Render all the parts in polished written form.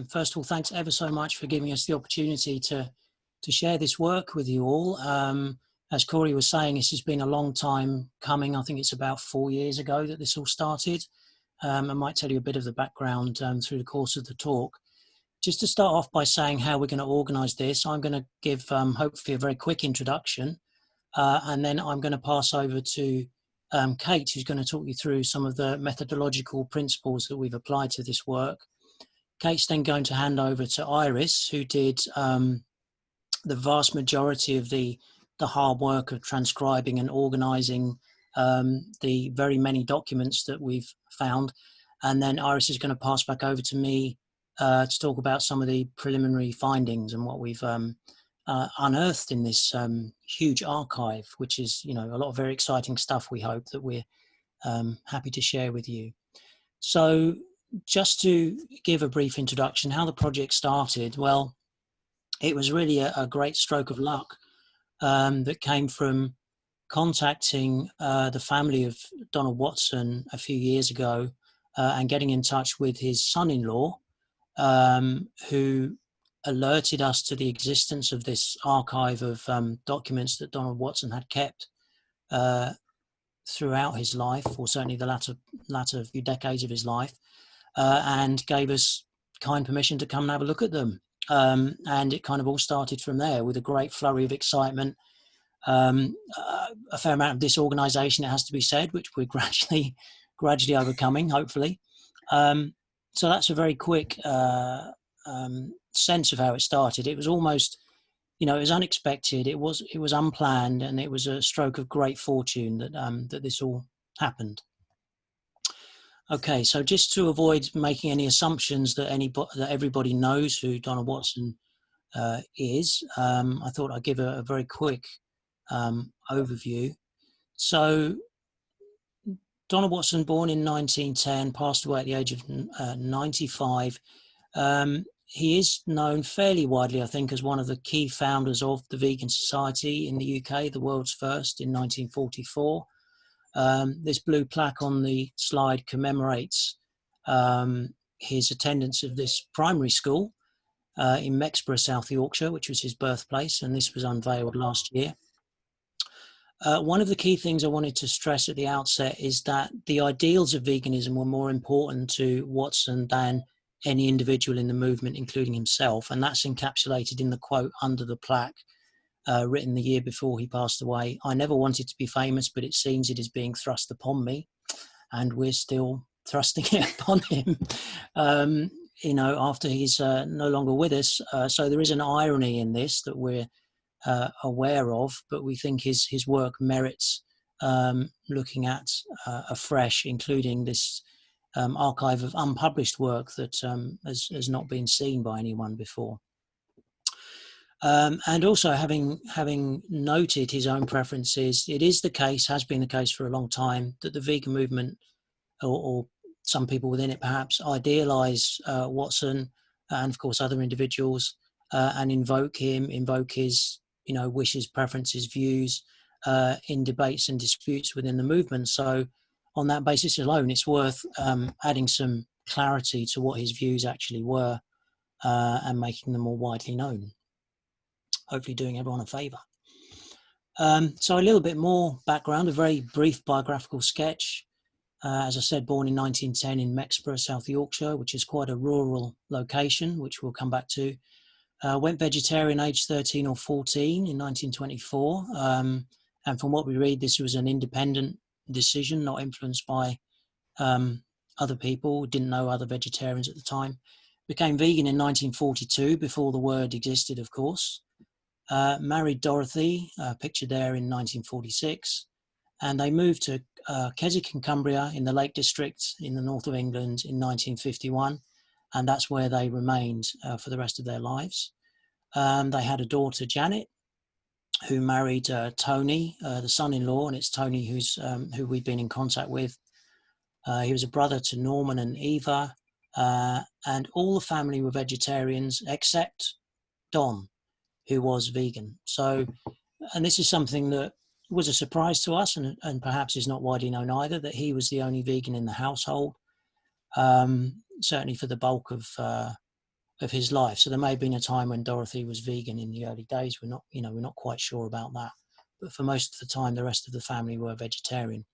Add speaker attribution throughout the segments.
Speaker 1: First of all, thanks ever so much for giving us the opportunity to share this work with you all. As Corey was saying, this has been a long time coming. I think it's about 4 years ago that this all started. I might tell you a bit of the background through the course of the talk. Just to start off by saying how we're going to organise this, I'm going to give hopefully a very quick introduction, and then I'm going to pass over to Kate, who's going to talk you through some of the methodological principles that we've applied to this work. Kate's then going to hand over to Iris, who did the vast majority of the hard work of transcribing and organising the very many documents that we've found. And then Iris is going to pass back over to me to talk about some of the preliminary findings and what we've unearthed in this huge archive, which is, you know, a lot of very exciting stuff, we hope, that we're happy to share with you. So just to give a brief introduction, how the project started, well, it was really a great stroke of luck that came from contacting the family of Donald Watson a few years ago and getting in touch with his son-in-law, who alerted us to the existence of this archive of documents that Donald Watson had kept throughout his life, or certainly the latter few decades of his life, and gave us kind permission to come and have a look at them. And it kind of all started from there with a great flurry of excitement, a fair amount of disorganisation, it has to be said, which we're gradually overcoming, hopefully. So that's a very quick sense of how it started. It was almost, you know, it was unexpected, it was unplanned, and it was a stroke of great fortune that that this all happened. Okay, so just to avoid making any assumptions that everybody knows who Donald Watson is, I thought I'd give a very quick overview. So Donald Watson, born in 1910, passed away at the age of 95. He is known fairly widely, I think, as one of the key founders of the Vegan Society in the UK, the world's first, in 1944. This blue plaque on the slide commemorates his attendance of this primary school in Mexborough, South Yorkshire, which was his birthplace, and this was unveiled last year. One of the key things I wanted to stress at the outset is that the ideals of veganism were more important to Watson than any individual in the movement, including himself, and that's encapsulated in the quote under the plaque, written the year before he passed away. "I never wanted to be famous, but it seems it is being thrust upon me," and we're still thrusting it upon him, you know, after he's no longer with us. So there is an irony in this that we're aware of, but we think his work merits looking at afresh, including this archive of unpublished work that has not been seen by anyone before. And also having noted his own preferences, it is the case, has been the case for a long time, that the vegan movement, or some people within it perhaps, idealise Watson and of course other individuals, and invoke his, you know, wishes, preferences, views in debates and disputes within the movement. So on that basis alone, it's worth adding some clarity to what his views actually were and making them more widely known, hopefully doing everyone a favour. So a little bit more background, a very brief biographical sketch. As I said, born in 1910 in Mexborough, South Yorkshire, which is quite a rural location, which we'll come back to. Went vegetarian age 13 or 14 in 1924. And from what we read, this was an independent decision, not influenced by other people, didn't know other vegetarians at the time. Became vegan in 1942, before the word existed, of course. Married Dorothy, pictured there, in 1946. And they moved to Keswick in Cumbria in the Lake District in the north of England in 1951. And that's where they remained for the rest of their lives. They had a daughter, Janet, who married Tony, the son-in-law, and it's Tony who we've been in contact with. He was a brother to Norman and Eva, and all the family were vegetarians except Don, who was vegan. So, and this is something that was a surprise to us, and perhaps is not widely known either, that he was the only vegan in the household, certainly for the bulk of of his life. So there may have been a time when Dorothy was vegan in the early days. We're not quite sure about that. But for most of the time, the rest of the family were vegetarian.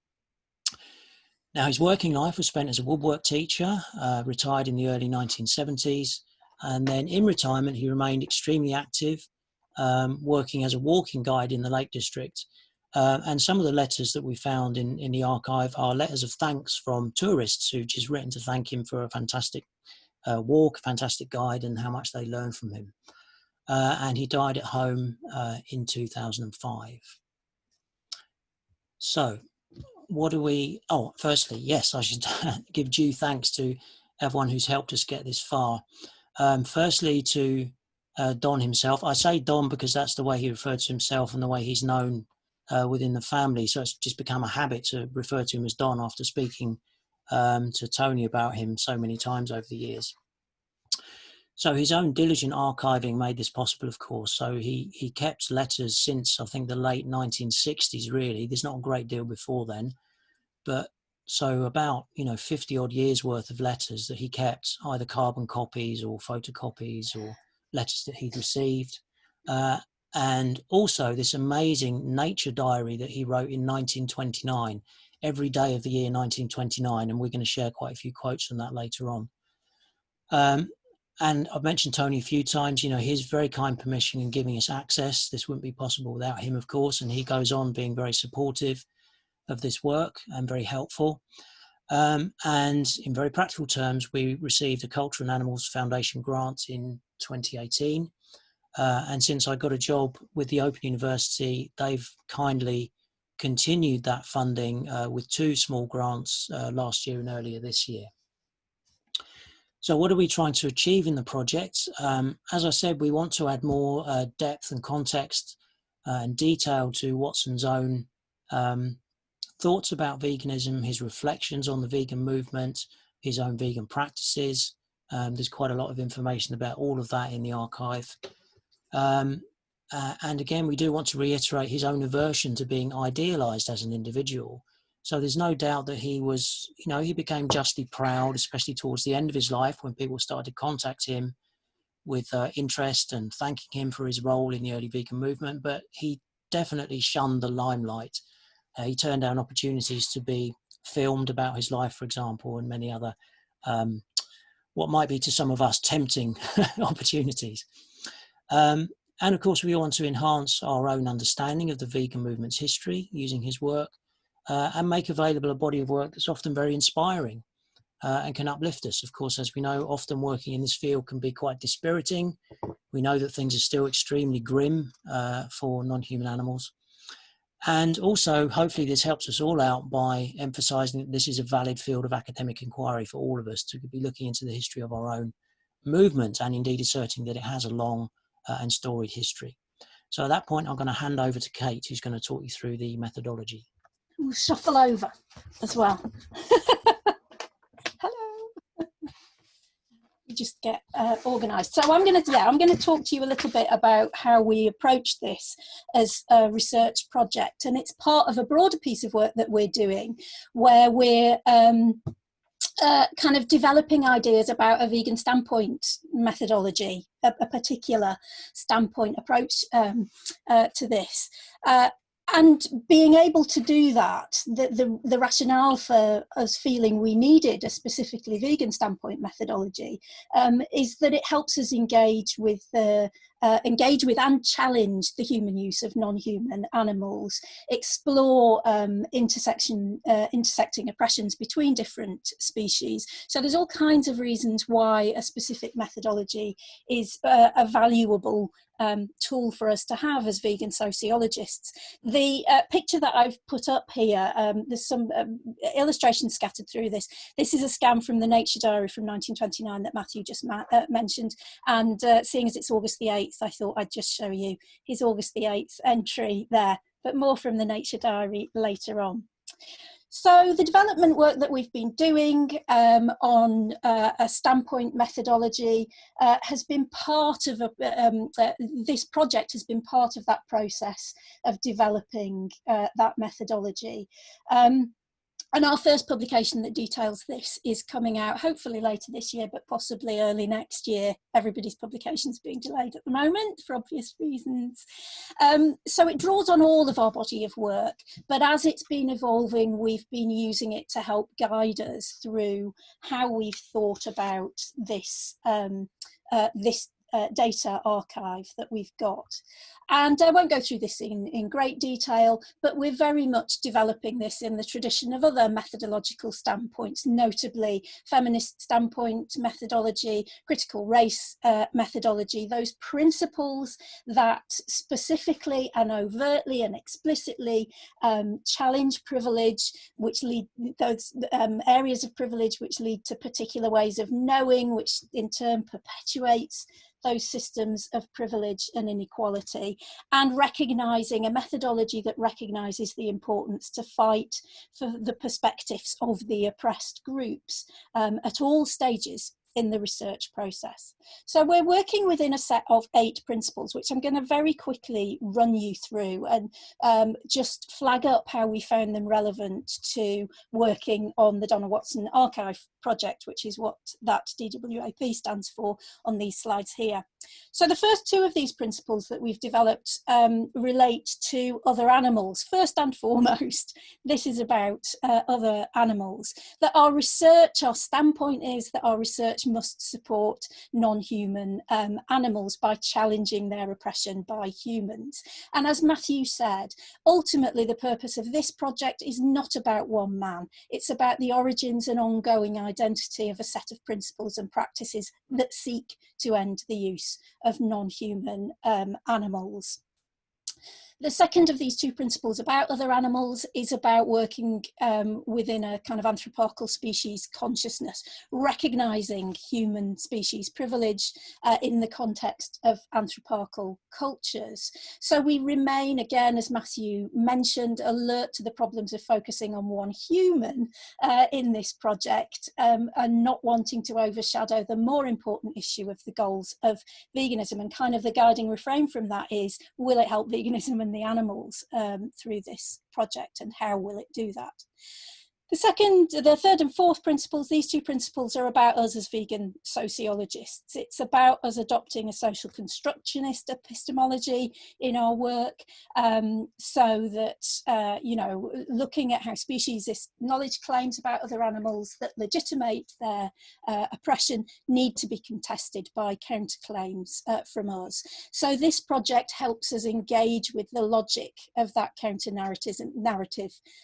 Speaker 1: Now, his working life was spent as a woodwork teacher, retired in the early 1970s. And then in retirement, he remained extremely active, working as a walking guide in the Lake District. And some of the letters that we found in the archive are letters of thanks from tourists who've just written to thank him for a fantastic walk, a fantastic guide, and how much they learned from him. And he died at home in 2005. So what do we, firstly, yes, I should give due thanks to everyone who's helped us get this far. Firstly, to Don himself. I say Don because that's the way he referred to himself and the way he's known within the family. So it's just become a habit to refer to him as Don after speaking to Tony about him so many times over the years. So his own diligent archiving made this possible, of course. So he kept letters since, I think, the late 1960s, really. There's not a great deal before then. But so about, 50 odd years worth of letters that he kept, either carbon copies or photocopies or letters that he'd received. And also this amazing nature diary that he wrote in 1929, every day of the year 1929. And we're going to share quite a few quotes from that later on. And I've mentioned Tony a few times, his very kind permission in giving us access. This wouldn't be possible without him, of course. And he goes on being very supportive of this work and very helpful. And in very practical terms, we received a Culture and Animals Foundation grant in 2018. And since I got a job with the Open University, they've kindly continued that funding with 2 small grants last year and earlier this year. So what are we trying to achieve in the project? As I said, we want to add more depth and context and detail to Watson's own thoughts about veganism, his reflections on the vegan movement, his own vegan practices. There's quite a lot of information about all of that in the archive. And again, we do want to reiterate his own aversion to being idealized as an individual. So there's no doubt that he was, he became justly proud, especially towards the end of his life when people started to contact him with interest and thanking him for his role in the early vegan movement. But he definitely shunned the limelight. He turned down opportunities to be filmed about his life, for example, and many other, what might be to some of us tempting opportunities. And of course, we want to enhance our own understanding of the vegan movement's history using his work. And make available a body of work that's often very inspiring and can uplift us. Of course, as we know, often working in this field can be quite dispiriting. We know that things are still extremely grim for non-human animals. And also, hopefully this helps us all out by emphasizing that this is a valid field of academic inquiry for all of us to be looking into the history of our own movement and indeed asserting that it has a long and storied history. So at that point, I'm going to hand over to Kate, who's going to talk you through the methodology.
Speaker 2: We'll shuffle over as well. Hello. You just get organised. So I'm going to talk to you a little bit about how we approach this as a research project, and it's part of a broader piece of work that we're doing, where we're kind of developing ideas about a vegan standpoint methodology, a particular standpoint approach to this. And being able to do that, the rationale for us feeling we needed a specifically vegan standpoint methodology is that it helps us engage with and challenge the human use of non-human animals, explore intersecting oppressions between different species. So there's all kinds of reasons why a specific methodology is a valuable tool for us to have as vegan sociologists. The picture that I've put up here, there's some illustrations scattered through this. This is a scan from the Nature Diary from 1929 that Matthew just mentioned, and seeing as it's August the 8th, I thought I'd just show you his August the 8th entry there, but more from the Nature Diary later on. So the development work that we've been doing on a standpoint methodology has been part of this project has been part of that process of developing that methodology. And our first publication that details this is coming out hopefully later this year, but possibly early next year. Everybody's publication's being delayed at the moment for obvious reasons. So it draws on all of our body of work, but as it's been evolving, we've been using it to help guide us through how we've thought about this, data archive that we've got. And I won't go through this in great detail, but we're very much developing this in the tradition of other methodological standpoints, notably feminist standpoint methodology, critical race methodology, those principles that specifically and overtly and explicitly challenge privilege, which lead those areas of privilege which lead to particular ways of knowing, which in turn perpetuates those systems of privilege and inequality, and recognising a methodology that recognises the importance to fight for the perspectives of the oppressed groups at all stages in the research process. So we're working within a set of 8 principles, which I'm going to very quickly run you through and just flag up how we found them relevant to working on the Donna Watson Archive project, which is what that DWAP stands for on these slides here. So the first 2 of these principles that we've developed relate to other animals. First and foremost, this is about other animals. That our research, our standpoint is that our research must support non-human animals by challenging their oppression by humans. And as Matthew said, ultimately the purpose of this project is not about one man. It's about the origins and ongoing identity of a set of principles and practices that seek to end the use of non-human animals. The second of these 2 principles about other animals is about working within a kind of anthropological species consciousness, recognising human species privilege in the context of anthropological cultures. So we remain, again, as Matthew mentioned, alert to the problems of focusing on one human in this project and not wanting to overshadow the more important issue of the goals of veganism. And kind of the guiding refrain from that is, will it help veganism and the animals through this project, and how will it do that? The third and fourth principles, these 2 principles are about us as vegan sociologists. It's about us adopting a social constructionist epistemology in our work, so that, you know, looking at how speciesist knowledge claims about other animals that legitimate their oppression need to be contested by counterclaims from us. So this project helps us engage with the logic of that counter-narrative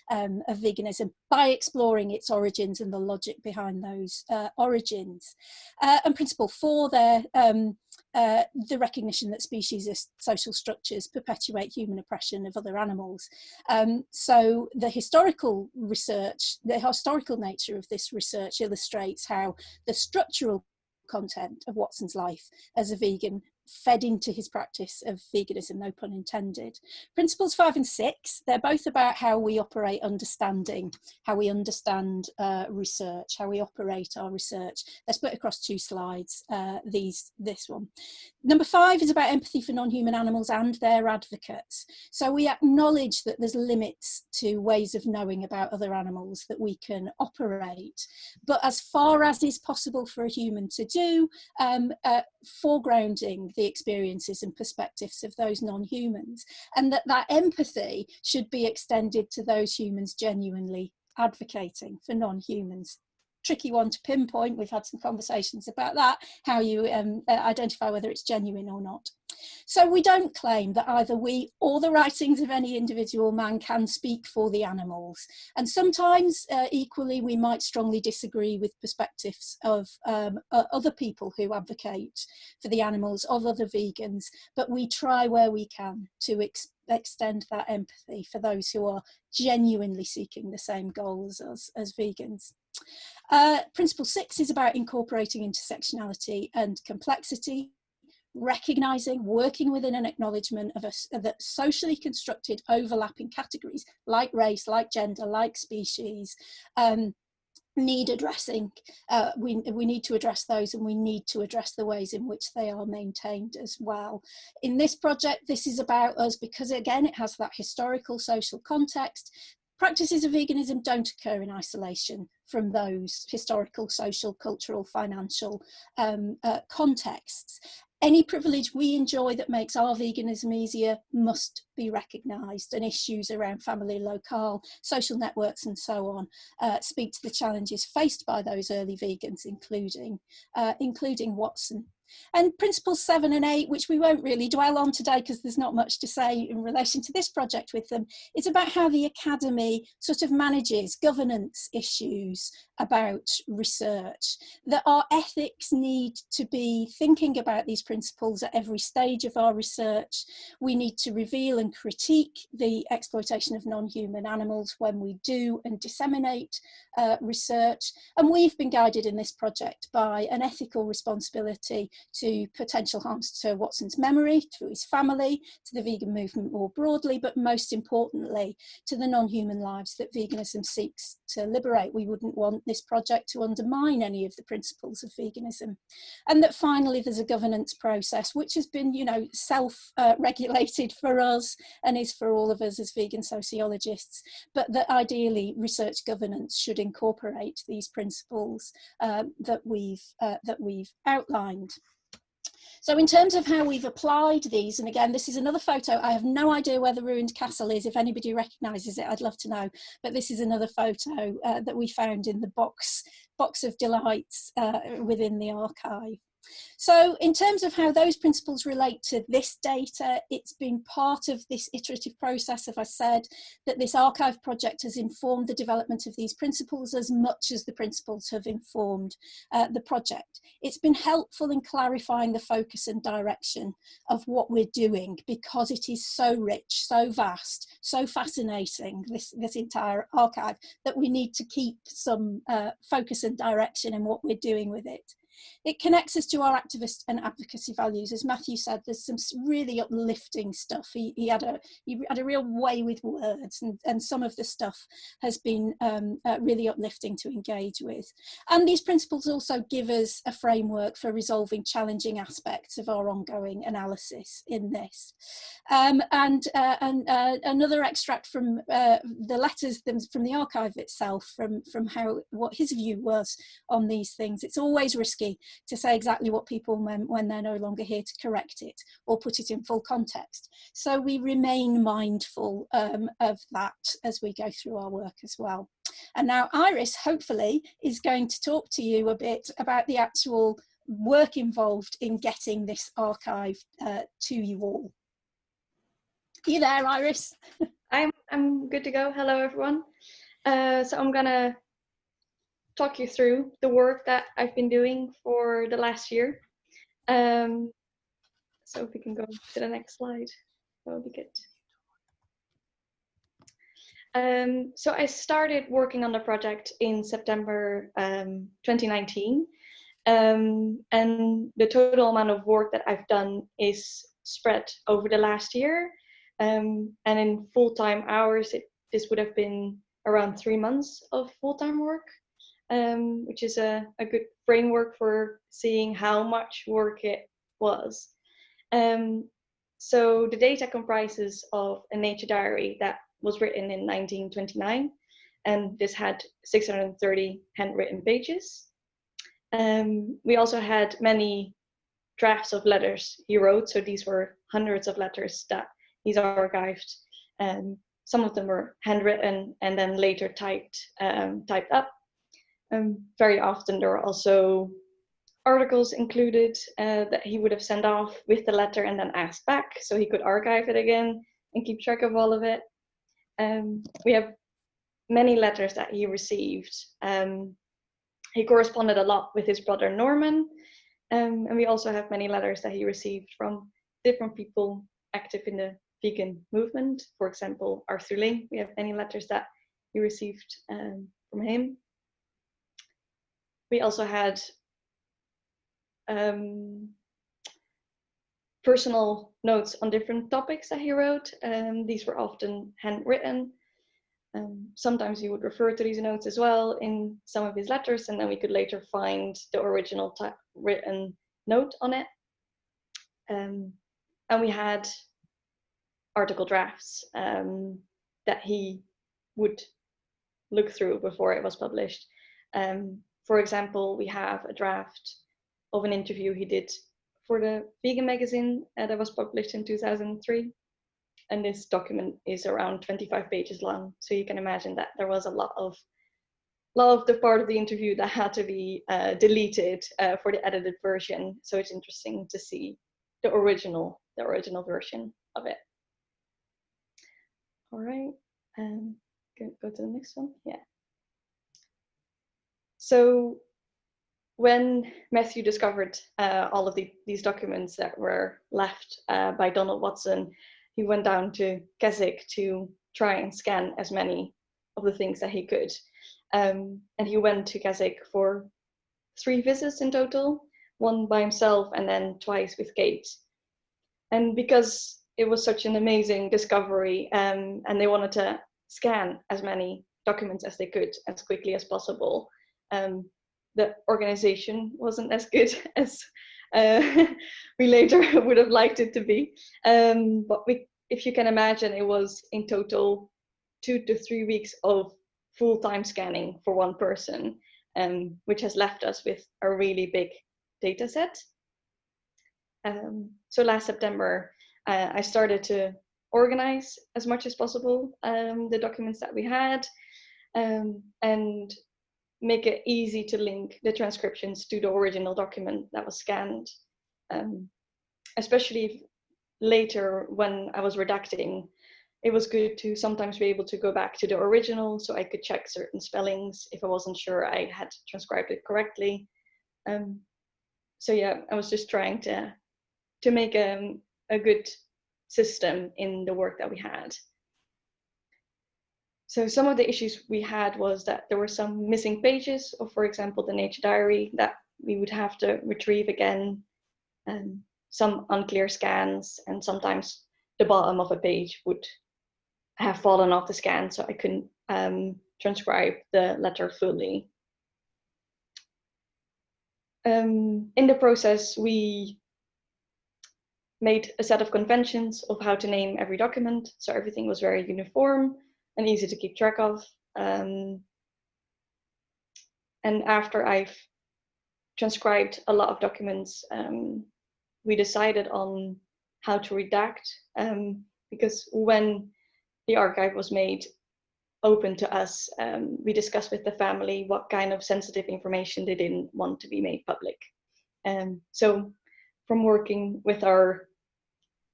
Speaker 2: of veganism by exploring its origins and the logic behind those origins. And principle 4 there, the recognition that speciesist social structures perpetuate human oppression of other animals. So the historical research, the historical nature of this research illustrates how the structural content of Watson's life as a vegan fed into his practice of veganism, no pun intended. Principles 5 and 6, they're both about how we operate understanding, how we understand research, how we operate our research. They're split across 2 slides, this one. Number 5 is about empathy for non-human animals and their advocates. So we acknowledge that there's limits to ways of knowing about other animals that we can operate, but as far as is possible for a human to do, foregrounding the experiences and perspectives of those non-humans, and that empathy should be extended to those humans genuinely advocating for non-humans. Tricky one to pinpoint. We've had some conversations about that, how you identify whether it's genuine or not. So we don't claim that either we or the writings of any individual man can speak for the animals. And sometimes equally we might strongly disagree with perspectives of other people who advocate for the animals, of other vegans, but we try where we can to extend that empathy for those who are genuinely seeking the same goals as vegans. Principle 6 is about incorporating intersectionality and complexity, recognising, working within an acknowledgement of that socially constructed overlapping categories like race, like gender, like species, need addressing. We need to address those, and we need to address the ways in which they are maintained as well. In this project, this is about us because, again, it has that historical social context. practices of veganism don't occur in isolation from those historical, social, cultural, financial contexts. Any privilege we enjoy that makes our veganism easier must be recognised, and issues around family locale, social networks and so on speak to the challenges faced by those early vegans, including Watson. And principles 7 and 8, which we won't really dwell on today because there's not much to say in relation to this project with them, it's about how the academy sort of manages governance issues about research, that our ethics need to be thinking about these principles at every stage of our research. We need to reveal and critique the exploitation of non-human animals when we do and disseminate research. And we've been guided in this project by an ethical responsibility to potential harms to Watson's memory, to his family, to the vegan movement more broadly, but most importantly, to the non-human lives that veganism seeks to liberate. We wouldn't want this project to undermine any of the principles of veganism. And that finally, there's a governance process, which has been, you know, self-regulated for us and is for all of us as vegan sociologists, but that ideally research governance should incorporate these principles that we've outlined. So in terms of how we've applied these, and again, this is another photo. I have no idea where the ruined castle is. If anybody recognises it, I'd love to know. But this is another photo that we found in the box of delights within the archive. So in terms of how those principles relate to this data, it's been part of this iterative process, as I said, that this archive project has informed the development of these principles as much as the principles have informed the project. It's been helpful in clarifying the focus and direction of what we're doing, because it is so rich, so vast, so fascinating, this entire archive, that we need to keep some focus and direction in what we're doing with it. It connects us to our activist and advocacy values. As Matthew said, there's some really uplifting stuff. He had a real way with words, and some of the stuff has been really uplifting to engage with. And these principles also give us a framework for resolving challenging aspects of our ongoing analysis in this. Another extract from the letters from the archive itself, from what his view was on these things. It's always risky to say exactly what people meant when they're no longer here to correct it or put it in full context. So we remain mindful of that as we go through our work as well. And now Iris, hopefully, is going to talk to you a bit about the actual work involved in getting this archive to you all. Are you there, Iris?
Speaker 3: I'm good to go. Hello, everyone. So I'm gonna talk you through the work that I've been doing for the last year. So if we can go to the next slide, that would be good. So I started working on the project in September 2019, and the total amount of work that I've done is spread over the last year, and in full-time hours, this would have been around 3 months of full-time work. Which is a good framework for seeing how much work it was. So the data comprises of a nature diary that was written in 1929, and this had 630 handwritten pages. We also had many drafts of letters he wrote, so these were hundreds of letters that he's archived. Some of them were handwritten and then later typed up. Very often there are also articles included that he would have sent off with the letter and then asked back, so he could archive it again and keep track of all of it. We have many letters that he received. He corresponded a lot with his brother Norman, and we also have many letters that he received from different people active in the vegan movement. For example, Arthur Ling, we have many letters that he received from him. We also had personal notes on different topics that he wrote. These were often handwritten. Sometimes he would refer to these notes as well in some of his letters, and then we could later find the original written note on it. And we had article drafts that he would look through before it was published. For example, we have a draft of an interview he did for the vegan magazine that was published in 2003. And this document is around 25 pages long. So you can imagine that there was a lot of the part of the interview that had to be deleted for the edited version. So it's interesting to see the original version of it. All right, go to the next one. Yeah. So when Matthew discovered all of these documents that were left by Donald Watson, he went down to Keswick to try and scan as many of the things that he could. And he went to Keswick for 3 visits in total, 1 by himself and then twice with Kate. And because it was such an amazing discovery, and they wanted to scan as many documents as they could as quickly as possible, the organization wasn't as good as we later would have liked it to be. But if you can imagine, it was in total 2 to 3 weeks of full-time scanning for 1 person, which has left us with a really big data set. So last September, I started to organize as much as possible the documents that we had, and make it easy to link the transcriptions to the original document that was scanned. Especially later when I was redacting, it was good to sometimes be able to go back to the original so I could check certain spellings if I wasn't sure I had transcribed it correctly. So yeah, I was just trying to make a good system in the work that we had. So some of the issues we had was that there were some missing pages of, for example, the Nature Diary that we would have to retrieve again, and some unclear scans, and sometimes the bottom of a page would have fallen off the scan, so I couldn't transcribe the letter fully. In the process, we made a set of conventions of how to name every document, so everything was very uniform and easy to keep track of. And after I've transcribed a lot of documents, we decided on how to redact, because when the archive was made open to us, we discussed with the family what kind of sensitive information they didn't want to be made public. So from working with our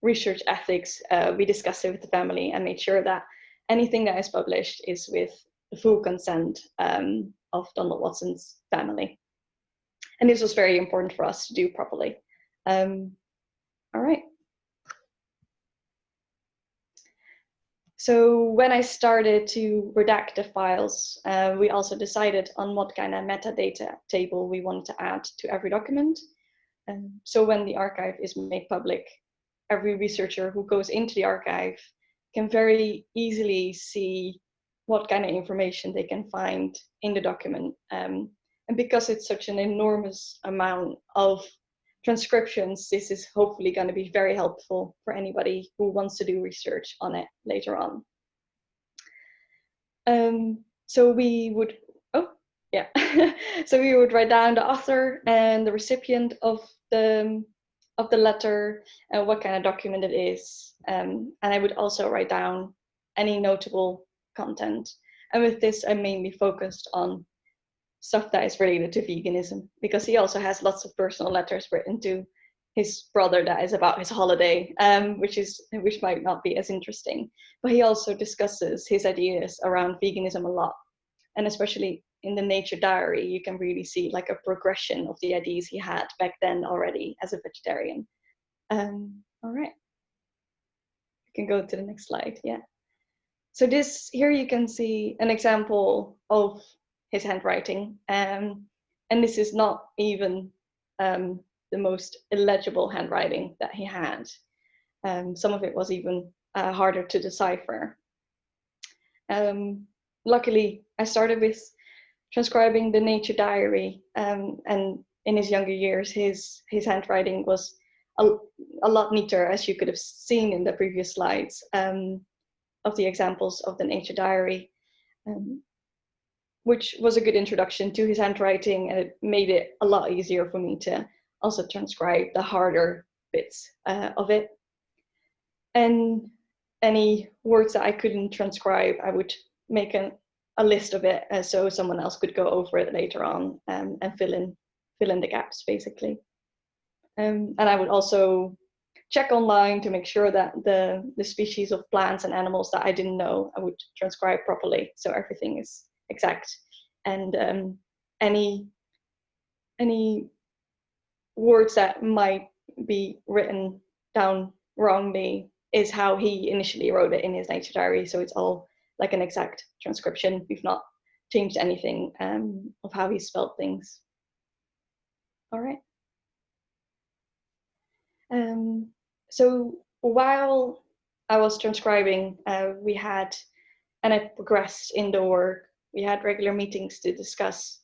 Speaker 3: research ethics, we discussed it with the family and made sure that anything that is published is with the full consent of Donald Watson's family. And this was very important for us to do properly. All right. So when I started to redact the files, we also decided on what kind of metadata table we wanted to add to every document. So when the archive is made public, every researcher who goes into the archive can very easily see what kind of information they can find in the document. And because it's such an enormous amount of transcriptions, this is hopefully going to be very helpful for anybody who wants to do research on it later on. So we would, so we would write down the author and the recipient of the letter, what kind of document it is, and I would also write down any notable content. And with this, I mainly focused on stuff that is related to veganism, because he also has lots of personal letters written to his brother that is about his holiday, which might not be as interesting. But he also discusses his ideas around veganism a lot, and especially in the Nature Diary, you can really see like a progression of the ideas he had back then already as a vegetarian. All right, you can go to the next slide. Yeah. So here you can see an example of his handwriting, and this is not even the most illegible handwriting that he had. Some of it was even harder to decipher. Luckily, I started with transcribing the Nature Diary, and in his younger years, his handwriting was a lot neater, as you could have seen in the previous slides of the examples of the Nature Diary. which was a good introduction to his handwriting, and it made it a lot easier for me to also transcribe the harder bits of it. And any words that I couldn't transcribe, I would make a list of it so someone else could go over it later on and fill in the gaps, basically. And I would also check online to make sure that the species of plants and animals that I didn't know, I would transcribe properly, so everything is exact. And any words that might be written down wrongly is how he initially wrote it in his nature diary, so it's all like an exact transcription. We've not changed anything of how he spelled things. All right. So while I was transcribing, we had, and I progressed in the work, we had regular meetings to discuss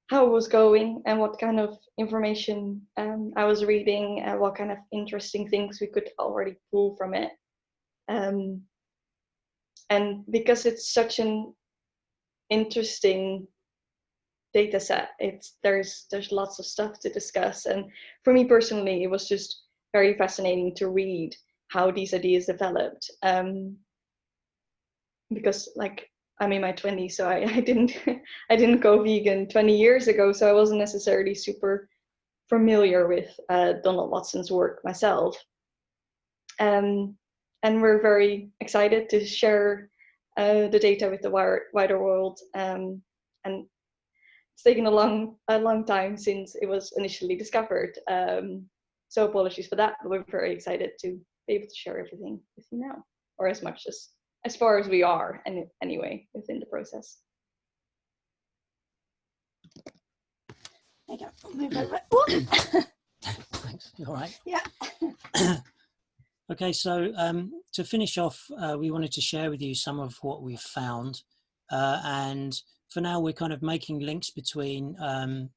Speaker 3: how it was going and what kind of information I was reading and what kind of interesting things we could already pull from it. And because it's such an interesting data set, there's lots of stuff to discuss. And for me personally, it was just very fascinating to read how these ideas developed. Because like, I'm in my 20s, so I didn't go vegan 20 years ago, so I wasn't necessarily super familiar with Donald Watson's work myself. And we're very excited to share the data with the wider world. And it's taken a long time since it was initially discovered. So apologies for that, but we're very excited to be able to share everything with you now, or as much as far as we are, and anyway, within the process.
Speaker 2: There you go. Move over.
Speaker 1: Thanks. You all right?
Speaker 2: Yeah.
Speaker 1: Okay, so to finish off, we wanted to share with you some of what we've found. And for now, we're kind of making links between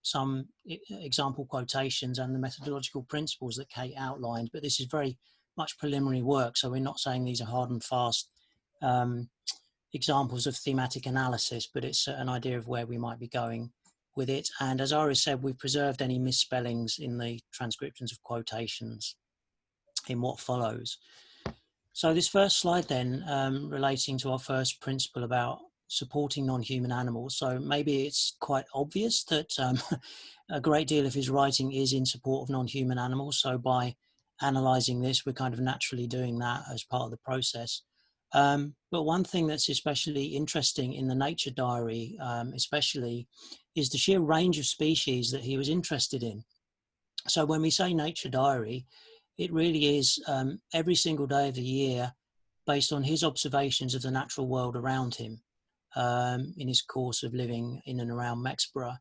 Speaker 1: some example quotations and the methodological principles that Kate outlined, but this is very much preliminary work, so we're not saying these are hard and fast examples of thematic analysis, but it's an idea of where we might be going with it. And as Iris said, we've preserved any misspellings in the transcriptions of quotations in what follows. So this first slide then, relating to our first principle about supporting non-human animals. So maybe it's quite obvious that a great deal of his writing is in support of non-human animals. So by analysing this, we're kind of naturally doing that as part of the process. But one thing that's especially interesting in the nature diary, especially, is the sheer range of species that he was interested in. So when we say nature diary, it really is every single day of the year based on his observations of the natural world around him in his course of living in and around Mexborough,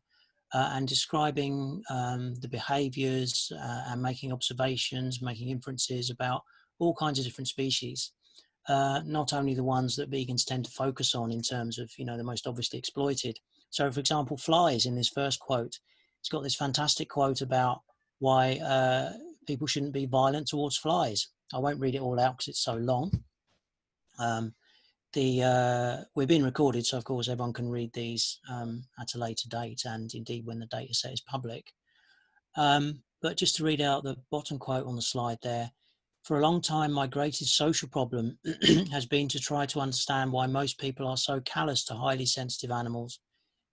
Speaker 1: and describing the behaviours and making observations, making inferences about all kinds of different species. Not only the ones that vegans tend to focus on in terms of, the most obviously exploited. So, for example, flies in this first quote. It's got this fantastic quote about why people shouldn't be violent towards flies. I won't read it all out because it's so long. We're being recorded, so of course everyone can read these at a later date, and indeed when the data set is public. But just to read out the bottom quote on the slide there. For a long time, my greatest social problem has been to try to understand why most people are so callous to highly sensitive animals,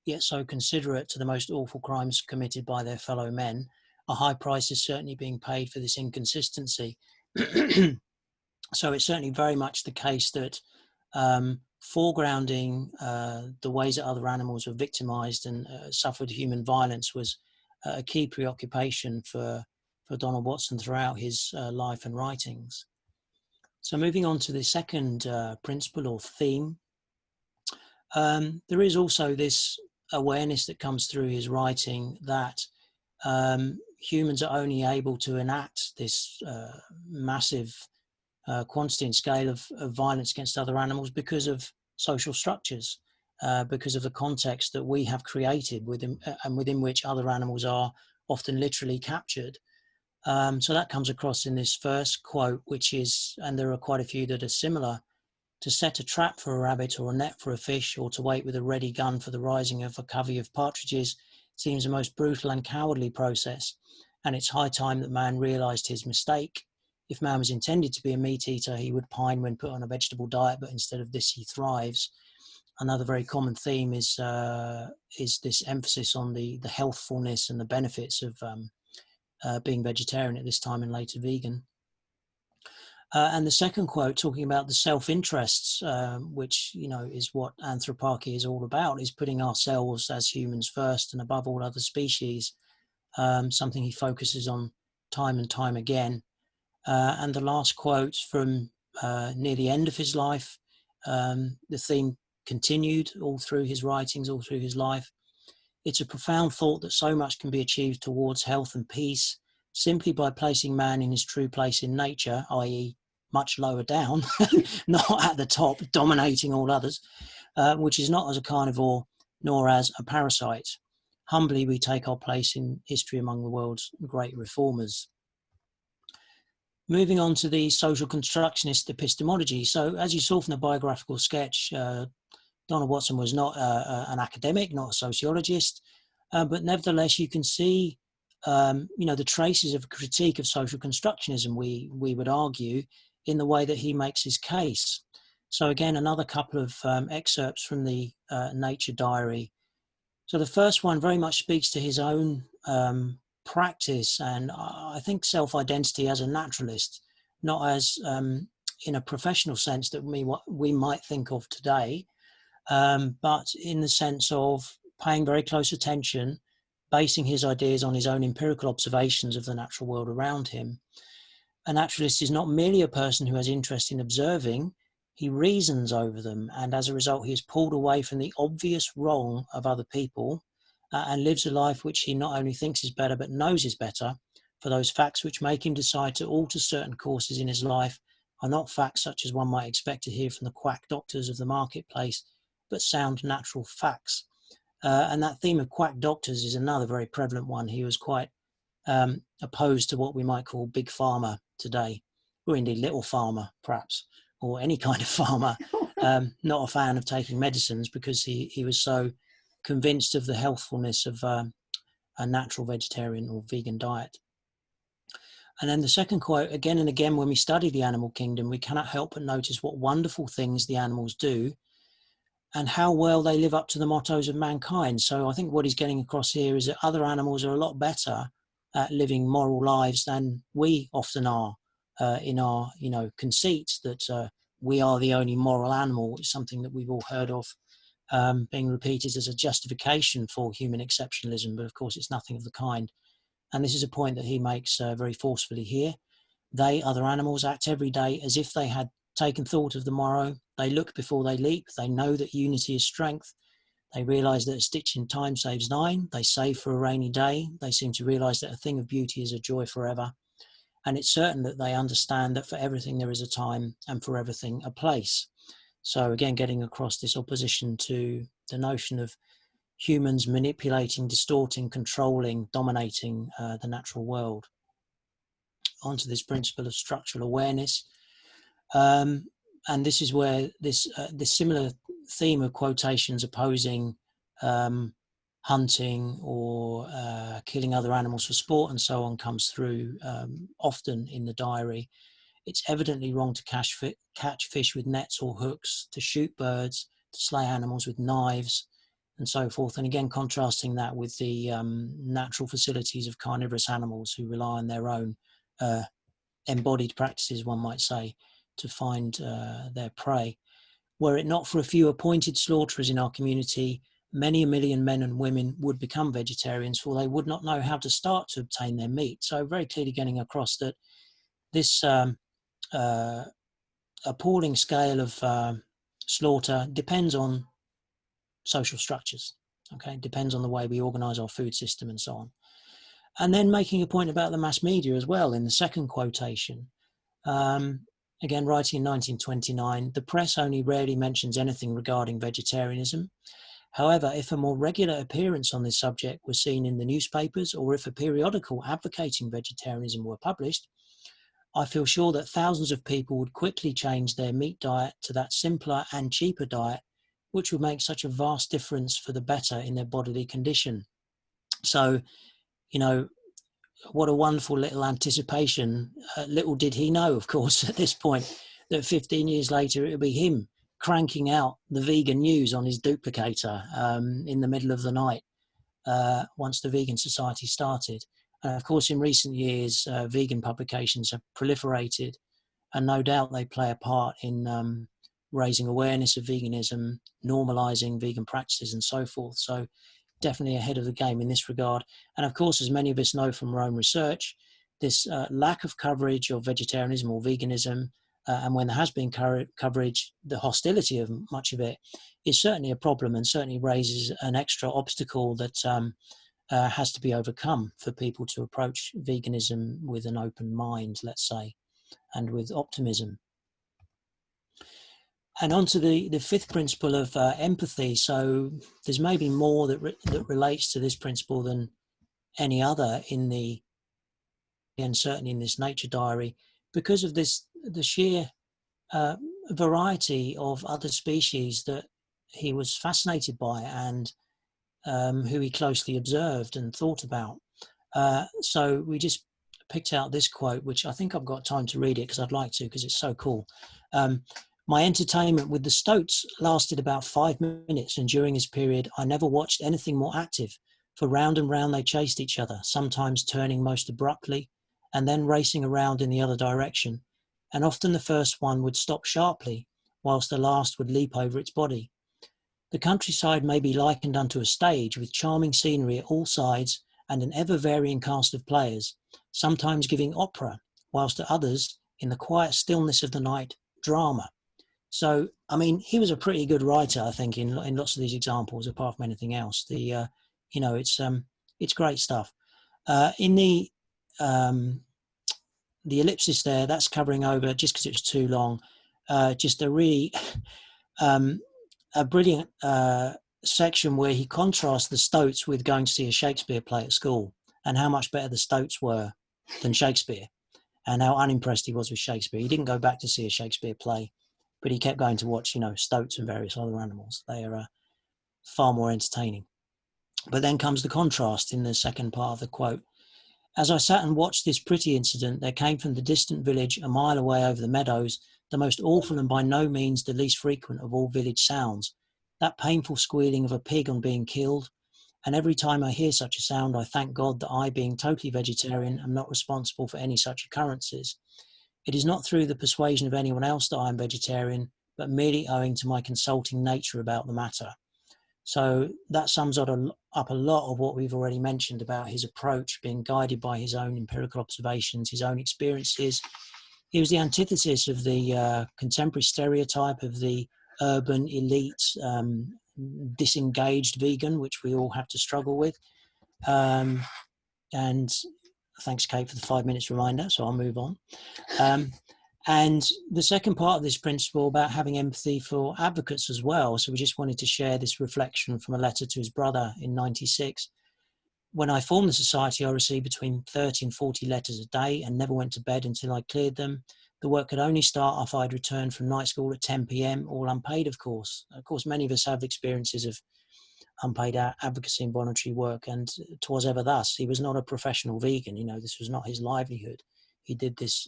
Speaker 1: yet so considerate to the most awful crimes committed by their fellow men. A high price is certainly being paid for this inconsistency. So it's certainly very much the case that foregrounding the ways that other animals were victimized and suffered human violence was a key preoccupation for Donald Watson throughout his life and writings. So moving on to the second principle or theme, there is also this awareness that comes through his writing that humans are only able to enact this massive quantity and scale of violence against other animals because of social structures, because of the context that we have created within which other animals are often literally captured. So that comes across in this first quote, which is, and there are quite a few that are similar, To set a trap for a rabbit or a net for a fish, or to wait with a ready gun for the rising of a covey of partridges, seems a most brutal and cowardly process, and it's high time that man realised his mistake. If man was intended to be a meat eater, he would pine when put on a vegetable diet, but instead of this he thrives. Another very common theme is this emphasis on the healthfulness and the benefits of being vegetarian at this time and later vegan. And the second quote, talking about the self-interests, which, you know, is what anthroparchy is all about, is putting ourselves as humans first and above all other species, something he focuses on time and time again. And the last quote from near the end of his life, the theme continued all through his writings, all through his life. It's a profound thought that so much can be achieved towards health and peace simply by placing man in his true place in nature, i.e. much lower down, not at the top, dominating all others, which is not as a carnivore nor as a parasite. Humbly, we take our place in history among the world's great reformers. Moving on to the social constructionist epistemology. So, as you saw from the biographical sketch, Donald Watson was not an academic, not a sociologist, but nevertheless, you can see, you know, the traces of a critique of social constructionism, we would argue, in the way that he makes his case. So again, another couple of excerpts from the Nature Diary. So the first one very much speaks to his own practice and I think self-identity as a naturalist, not as in a professional sense that we might think of today, but in the sense of paying very close attention, basing his ideas on his own empirical observations of the natural world around him. A naturalist is not merely a person who has interest in observing, he reasons over them, and as a result he is pulled away from the obvious wrong of other people and lives a life which he not only thinks is better but knows is better, for those facts which make him decide to alter certain courses in his life are not facts such as one might expect to hear from the quack doctors of the marketplace, but sound natural facts. And that theme of quack doctors is another very prevalent one. He was quite opposed to what we might call big pharma today, or indeed little pharma perhaps, or any kind of pharma. Not a fan of taking medicines because he was so convinced of the healthfulness of a natural vegetarian or vegan diet. And then the second quote, again and again, when we study the animal kingdom, we cannot help but notice what wonderful things the animals do and how well they live up to the mottos of mankind. So I think what he's getting across here is that other animals are a lot better at living moral lives than we often are in our, you know, conceit that we are the only moral animal, which is something that we've all heard of being repeated as a justification for human exceptionalism, but of course it's nothing of the kind. And this is a point that he makes very forcefully here. They, other animals, act every day as if they had taken thought of the morrow. They look before they leap. They know that unity is strength. They realise that a stitch in time saves 9. They save for a rainy day. They seem to realise that a thing of beauty is a joy forever. And it's certain that they understand that for everything there is a time and for everything a place. So again, getting across this opposition to the notion of humans manipulating, distorting, controlling, dominating the natural world. Onto this principle of structural awareness. And this is where this similar theme of quotations opposing hunting or killing other animals for sport and so on comes through often in the diary. It's evidently wrong to catch fish with nets or hooks, to shoot birds, to slay animals with knives, and so forth. And again, contrasting that with the natural facilities of carnivorous animals who rely on their own embodied practices, one might say, to find their prey. Were it not for a few appointed slaughterers in our community, many a million men and women would become vegetarians, for they would not know how to start to obtain their meat. So very clearly getting across that this appalling scale of slaughter depends on social structures, okay? Depends on the way we organise our food system and so on. And then making a point about the mass media as well in the second quotation. Again, writing in 1929, the press only rarely mentions anything regarding vegetarianism. However, if a more regular appearance on this subject was seen in the newspapers, or if a periodical advocating vegetarianism were published, I feel sure that thousands of people would quickly change their meat diet to that simpler and cheaper diet, which would make such a vast difference for the better in their bodily condition. So, you know, what a wonderful little anticipation. Little did he know, of course, at this point, that 15 years later, it would be him cranking out the vegan news on his duplicator in the middle of the night once the Vegan Society started. Of course, in recent years, vegan publications have proliferated, and no doubt they play a part in raising awareness of veganism, normalizing vegan practices, and so forth. So definitely ahead of the game in this regard. And of course, as many of us know from our own research, this lack of coverage of vegetarianism or veganism, and when there has been coverage, the hostility of much of it is certainly a problem, and certainly raises an extra obstacle that has to be overcome for people to approach veganism with an open mind, let's say, and with optimism. And on to the fifth principle of empathy. So there's maybe more that relates to this principle than any other and certainly in this nature diary, because of the sheer variety of other species that he was fascinated by, and who he closely observed and thought about. So we just picked out this quote, which I think I've got time to read it because I'd like to, because it's so cool. My entertainment with the stoats lasted about 5 minutes, and during this period I never watched anything more active, for round and round they chased each other, sometimes turning most abruptly and then racing around in the other direction, and often the first one would stop sharply whilst the last would leap over its body. The countryside may be likened unto a stage, with charming scenery at all sides and an ever-varying cast of players, sometimes giving opera, whilst at others, in the quiet stillness of the night, drama. So, I mean, he was a pretty good writer, I think, in lots of these examples, apart from anything else. It's great stuff. In the ellipsis there, that's covering over, just because it was too long, just a really a brilliant section where he contrasts the stoats with going to see a Shakespeare play at school, and how much better the stoats were than Shakespeare, and how unimpressed he was with Shakespeare. He didn't go back to see a Shakespeare play, but he kept going to watch, stoats and various other animals. They are far more entertaining. But then comes the contrast in the second part of the quote. As I sat and watched this pretty incident, there came from the distant village, a mile away over the meadows, the most awful and by no means the least frequent of all village sounds, that painful squealing of a pig on being killed. And every time I hear such a sound, I thank God that I, being totally vegetarian, am not responsible for any such occurrences. It is not through the persuasion of anyone else that I am vegetarian, but merely owing to my consulting nature about the matter. So that sums up a lot of what we've already mentioned about his approach, being guided by his own empirical observations, his own experiences. He was the antithesis of the contemporary stereotype of the urban elite, disengaged vegan, which we all have to struggle with. And thanks, Kate, for the 5 minutes reminder, so I'll move on. And the second part of this principle about having empathy for advocates as well. So we just wanted to share this reflection from a letter to his brother in '96. When I formed the society, I received between 30 and 40 letters a day and never went to bed until I cleared them. The work could only start after I'd returned from night school at 10 p.m, all unpaid, of course. Of course, many of us have experiences of unpaid advocacy and voluntary work, and 'twas ever thus. He was not a professional vegan, this was not his livelihood. He did this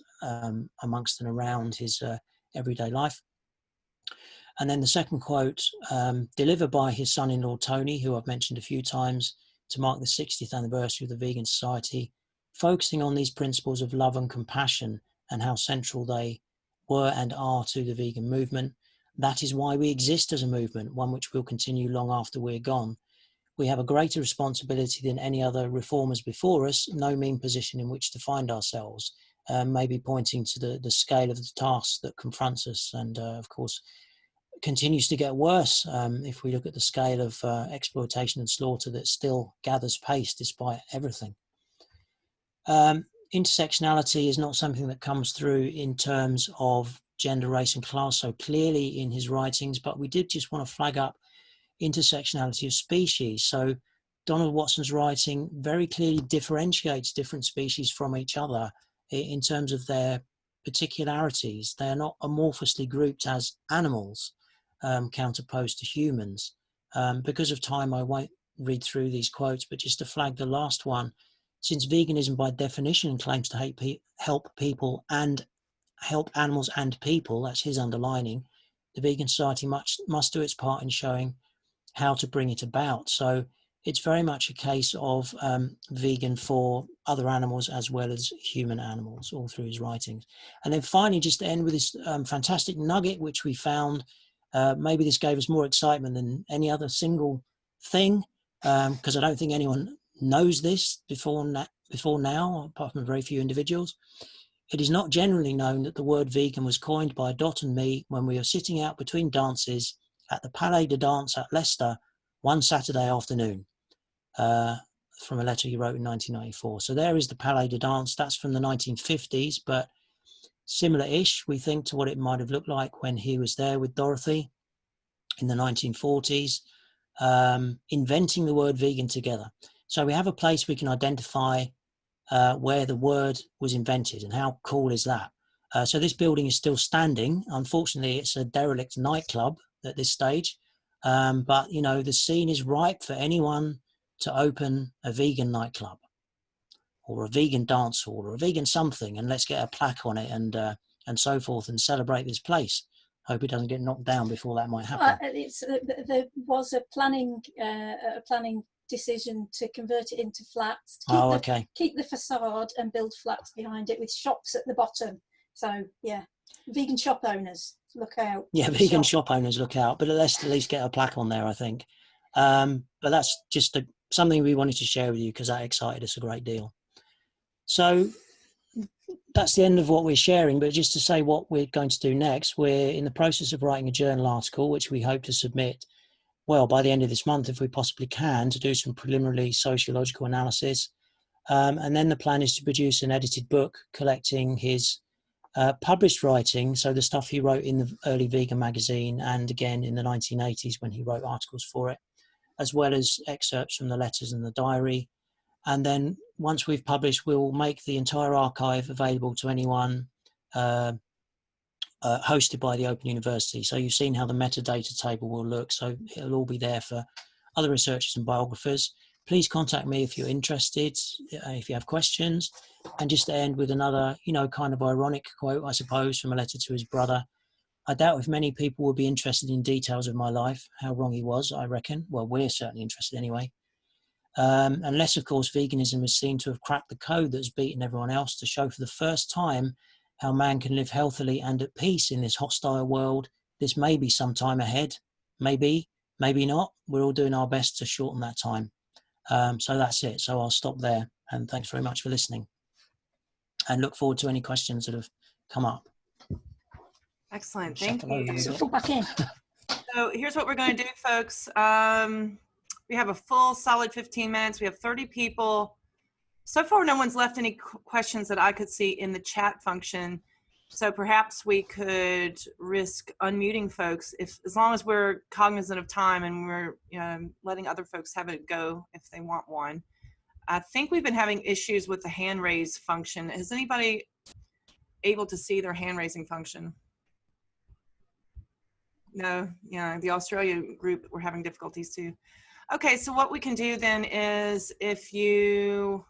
Speaker 1: amongst and around his everyday life. And then the second quote, delivered by his son-in-law Tony, who I've mentioned a few times, to mark the 60th anniversary of the Vegan Society, focusing on these principles of love and compassion and how central they were and are to the vegan movement. That is why we exist as a movement, one which will continue long after we're gone. We have a greater responsibility than any other reformers before us, no mean position in which to find ourselves, maybe pointing to the scale of the task that confronts us, and of course continues to get worse if we look at the scale of exploitation and slaughter that still gathers pace despite everything. Intersectionality is not something that comes through in terms of gender, race and class so clearly in his writings, but we did just want to flag up intersectionality of species. So Donald Watson's writing very clearly differentiates different species from each other in terms of their particularities. They are not amorphously grouped as animals, counterposed to humans. Because of time, I won't read through these quotes, but just to flag the last one, since veganism by definition claims to help people and help animals and people, that's his underlining, the vegan society must do its part in showing how to bring it about. So it's very much a case of vegan for other animals as well as human animals, all through his writings. And then finally, just to end with this fantastic nugget, which we found, maybe this gave us more excitement than any other single thing, because I don't think anyone knows this before now, apart from a very few individuals. It is not generally known that the word vegan was coined by Dot and me when we were sitting out between dances at the Palais de Danse at Leicester one Saturday afternoon, from a letter he wrote in 1994. So there is the Palais de Danse. That's from the 1950s, but similar-ish, we think, to what it might have looked like when he was there with Dorothy in the 1940s, inventing the word vegan together. So we have a place we can identify where the word was invented, and how cool is that? So this building is still standing. Unfortunately, it's a derelict nightclub at this stage, but you know, the scene is ripe for anyone to open a vegan nightclub or a vegan dance hall or a vegan something, and let's get a plaque on it and so forth, and celebrate this place. Hope it doesn't get knocked down before that might happen.
Speaker 2: There was a planning decision to convert it into flats, to keep the facade and build flats behind it with shops at the bottom. So yeah, vegan shop owners, look out.
Speaker 1: Yeah, vegan shop owners, look out. But let's at least get a plaque on there, I think. But that's just something we wanted to share with you because that excited us a great deal. So that's the end of what we're sharing, but just to say what we're going to do next, we're in the process of writing a journal article, which we hope to submit, well, by the end of this month, if we possibly can, to do some preliminary sociological analysis. And then the plan is to produce an edited book collecting his published writing, so the stuff he wrote in the early vegan magazine and again in the 1980s when he wrote articles for it, as well as excerpts from the letters and the diary. And then once we've published, we'll make the entire archive available to anyone, hosted by the Open University. So you've seen how the metadata table will look. So it'll all be there for other researchers and biographers. Please contact me if you're interested, if you have questions. And just to end with another, kind of ironic quote, I suppose, from a letter to his brother. I doubt if many people would be interested in details of my life, how wrong he was, I reckon. Well, we're certainly interested anyway. Unless, of course, veganism is seen to have cracked the code that's beaten everyone else to show for the first time how man can live healthily and at peace in this hostile world. This may be some time ahead. Maybe, maybe not. We're all doing our best to shorten that time. So that's it. So I'll stop there. And thanks very much for listening. And look forward to any questions that have come up.
Speaker 4: Excellent. Thank you.
Speaker 2: So
Speaker 4: here's what we're going to do, folks. We have a full solid 15 minutes. We have 30 people. So far, no one's left any questions that I could see in the chat function. So perhaps we could risk unmuting folks as long as we're cognizant of time and we're letting other folks have a go if they want one. I think we've been having issues with the hand raise function. Is anybody able to see their hand raising function? No, the Australia group, we're having difficulties too. Okay, so what we can do then is if you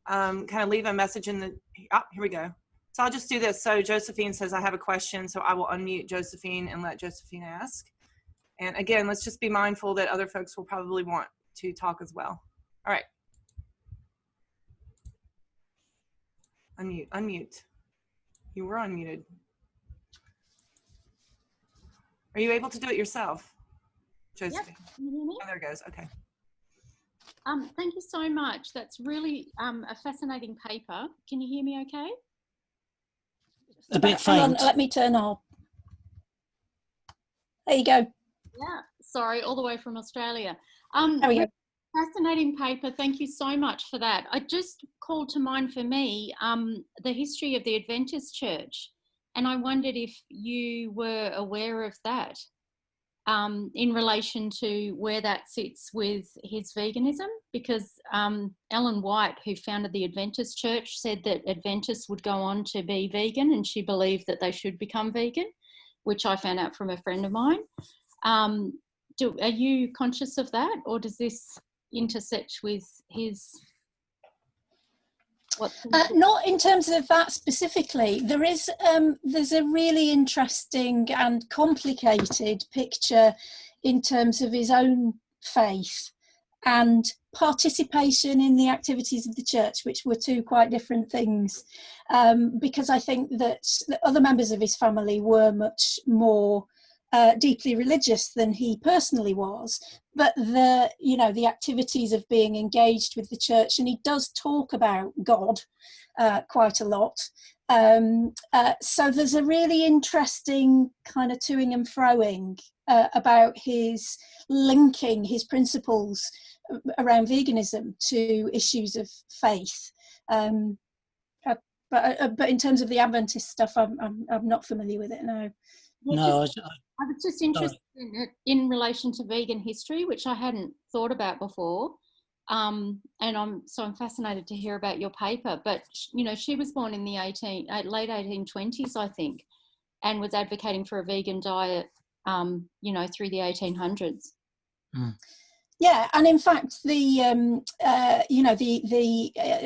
Speaker 4: kind of leave a message in the, here we go. So I'll just do this. So Josephine says, I have a question. So I will unmute Josephine and let Josephine ask. And again, let's just be mindful that other folks will probably want to talk as well. All right. Unmute. You were unmuted. Are you able to do it yourself, Josephine?
Speaker 5: Yep. Can you hear me?
Speaker 4: Oh, there it goes. Okay.
Speaker 5: Thank you so much. That's really a fascinating paper. Can you hear me okay?
Speaker 1: A bit faint.
Speaker 2: Let me turn on. There you go.
Speaker 5: Yeah, sorry, all the way from Australia.
Speaker 2: There we go.
Speaker 5: Fascinating paper. Thank you so much for that. I just called to mind for me the history of the Adventist Church, and I wondered if you were aware of that. in relation to where that sits with his veganism, because Ellen White, who founded the Adventist Church, said that Adventists would go on to be vegan, and she believed that they should become vegan, which I found out from a friend of mine. Are you conscious of that, or does this intersect with his...
Speaker 2: Not in terms of that specifically. There's a really interesting and complicated picture in terms of his own faith and participation in the activities of the church, which were two quite different things, because I think that the other members of his family were much more deeply religious than he personally was, but the activities of being engaged with the church, and he does talk about God quite a lot. So there's a really interesting kind of toing and froing about his linking his principles around veganism to issues of faith. But in terms of the Adventist stuff, I'm not familiar with it, no.
Speaker 1: No,
Speaker 5: I was just interested in it in relation to vegan history, which I hadn't thought about before. And I'm fascinated to hear about your paper. But, you know, she was born in the late 1820s, I think, and was advocating for a vegan diet, you know, through the 1800s. Mm.
Speaker 2: Yeah, and in fact, the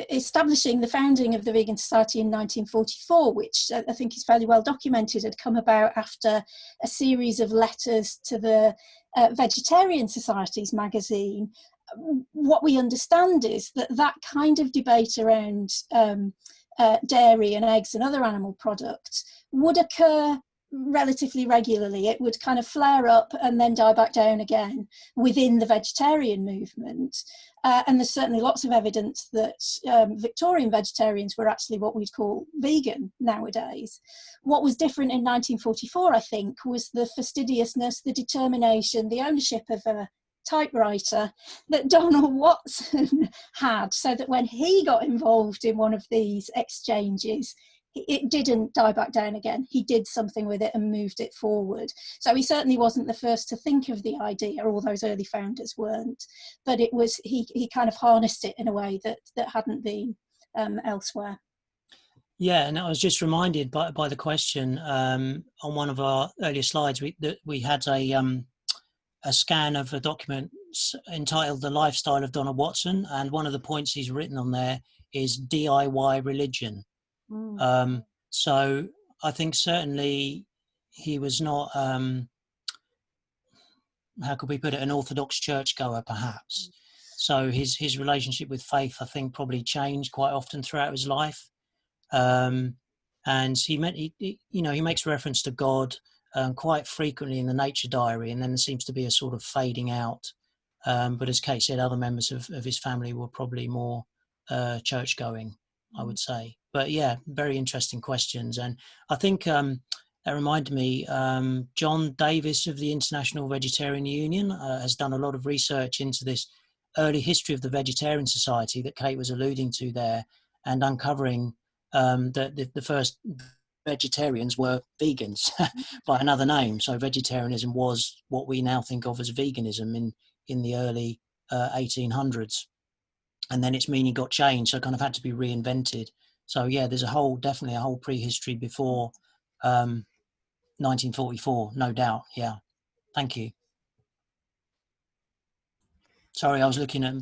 Speaker 2: establishing the founding of the Vegan Society in 1944, which I think is fairly well documented, had come about after a series of letters to the Vegetarian Society's magazine. What we understand is that kind of debate around dairy and eggs and other animal products would occur relatively regularly. It would kind of flare up and then die back down again within the vegetarian movement. And there's certainly lots of evidence that Victorian vegetarians were actually what we'd call vegan nowadays. What was different in 1944, I think, was the fastidiousness, the determination, the ownership of a typewriter that Donald Watson had, so that when he got involved in one of these exchanges, it didn't die back down again. He did something with it and moved it forward. So he certainly wasn't the first to think of the idea, all those early founders weren't, but it was, he kind of harnessed it in a way that hadn't been elsewhere.
Speaker 1: Yeah, and I was just reminded by the question on one of our earlier slides that we had a scan of a document entitled The Lifestyle of Donald Watson, and one of the points he's written on there is DIY religion. So I think certainly he was not, how could we put it, an orthodox churchgoer perhaps. So his relationship with faith, I think, probably changed quite often throughout his life. And he makes reference to God quite frequently in the Nature Diary, and then there seems to be a sort of fading out. But as Kate said, other members of his family were probably more church-going, I would say. But yeah, very interesting questions. And I think that reminded me, John Davis of the International Vegetarian Union has done a lot of research into this early history of the Vegetarian Society that Kate was alluding to there, and uncovering that the first vegetarians were vegans by another name. So vegetarianism was what we now think of as veganism in the early 1800s. And then its meaning got changed, so it kind of had to be reinvented. So yeah, there's definitely a whole prehistory before 1944, no doubt. Yeah, thank you. Sorry, I was looking at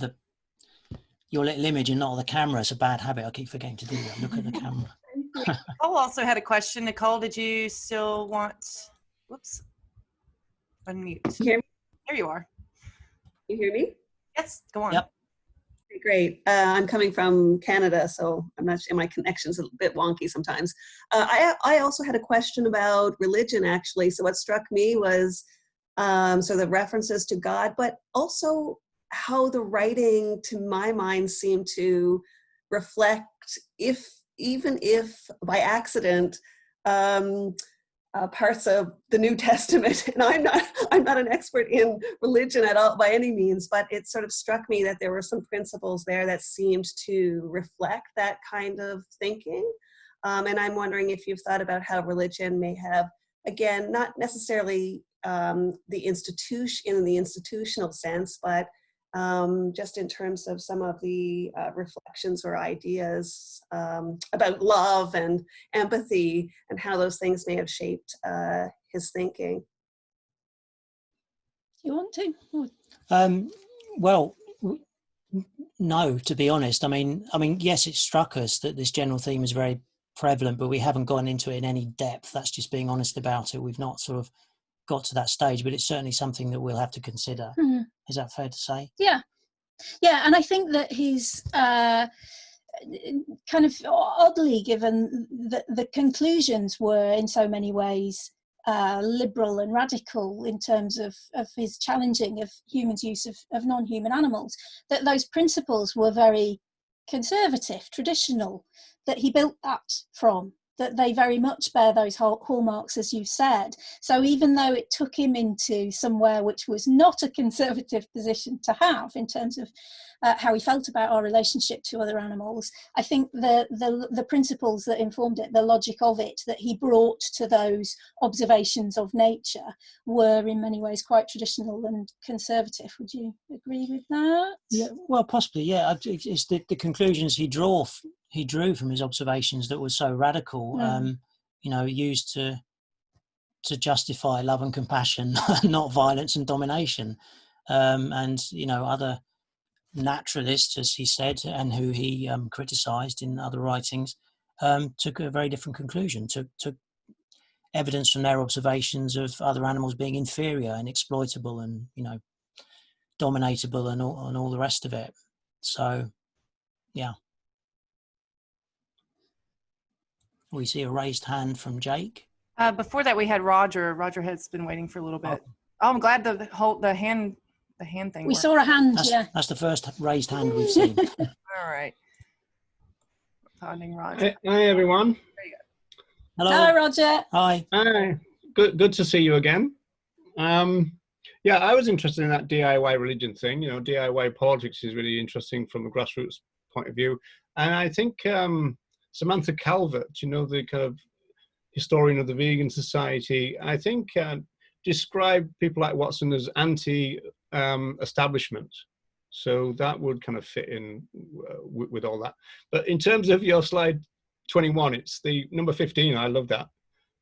Speaker 1: your little image and not the camera. It's a bad habit. I keep forgetting to do that. Look at the camera.
Speaker 4: Nicole also had a question. Nicole, did you still want? Whoops. Unmute.
Speaker 6: Can you hear me?
Speaker 4: There you are.
Speaker 6: You hear me?
Speaker 4: Yes. Go on.
Speaker 1: Yep.
Speaker 6: Great. I'm coming from Canada, so I'm not sure, my connection's a bit wonky sometimes. I also had a question about religion, actually. So what struck me was so the references to God, but also how the writing, to my mind, seemed to reflect, even if by accident, parts of the New Testament. And I'm not an expert in religion at all by any means, but it sort of struck me that there were some principles there that seemed to reflect that kind of thinking. And I'm wondering if you've thought about how religion may have, again, not necessarily the institution in the institutional sense, but just in terms of some of the reflections or ideas about love and empathy and how those things may have shaped his thinking.
Speaker 2: Do you want to?
Speaker 1: Well, no, to be honest. I mean, yes, it struck us that this general theme is very prevalent, but we haven't gone into it in any depth. That's just being honest about it. We've not sort of got to that stage, but it's certainly something that we'll have to consider. Mm-hmm. Is that fair to say?
Speaker 2: Yeah, and I think that he's kind of oddly, given that the conclusions were in so many ways liberal and radical in terms of his challenging of humans' use of non-human animals, that those principles were very conservative, traditional, that he built that from, that they very much bear those hallmarks, as you've said. So even though it took him into somewhere which was not a conservative position to have in terms of how he felt about our relationship to other animals, I think the principles that informed it, the logic of it, that he brought to those observations of nature were in many ways quite traditional and conservative. Would you agree with that?
Speaker 1: Yeah, well, possibly, yeah. It's the conclusions he drew from his observations that were so radical, used to justify love and compassion, not violence and domination. And, other naturalists, as he said, and who he criticised in other writings, took a very different conclusion, took evidence from their observations of other animals being inferior and exploitable and, dominatable and all the rest of it. So, yeah. We see a raised hand from Jake.
Speaker 4: Before that, we had Roger. Roger has been waiting for a little bit. Oh, I'm glad the hand thing.
Speaker 2: We saw a hand.
Speaker 1: That's the first raised hand we've seen.
Speaker 4: All right. Finding Roger.
Speaker 7: Hi, everyone.
Speaker 4: There you go.
Speaker 1: Hello.
Speaker 2: Hi, Roger.
Speaker 1: Hi.
Speaker 7: Hi. Good to see you again. Yeah, I was interested in that DIY religion thing. DIY politics is really interesting from a grassroots point of view, and I think. Samantha Calvert, the kind of historian of the Vegan Society, I think described people like Watson as anti-establishment. So that would kind of fit in with all that. But in terms of your slide 21, it's the number 15. I love that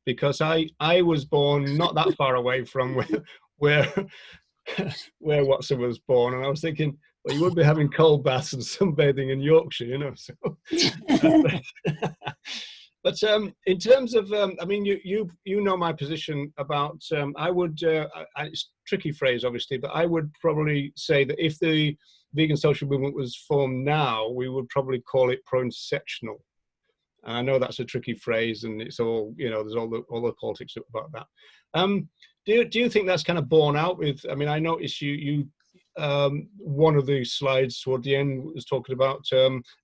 Speaker 7: because I was born not that far away from where Watson was born, and I was thinking, well, you would be having cold baths and sunbathing in Yorkshire, So. But in terms of, you know my position about. I would. It's a tricky phrase, obviously, but I would probably say that if the vegan social movement was formed now, we would probably call it pro-intersectional. And I know that's a tricky phrase, and it's all there's all the politics about that. Do you think that's kind of borne out with? I noticed you. One of the slides toward the end was talking about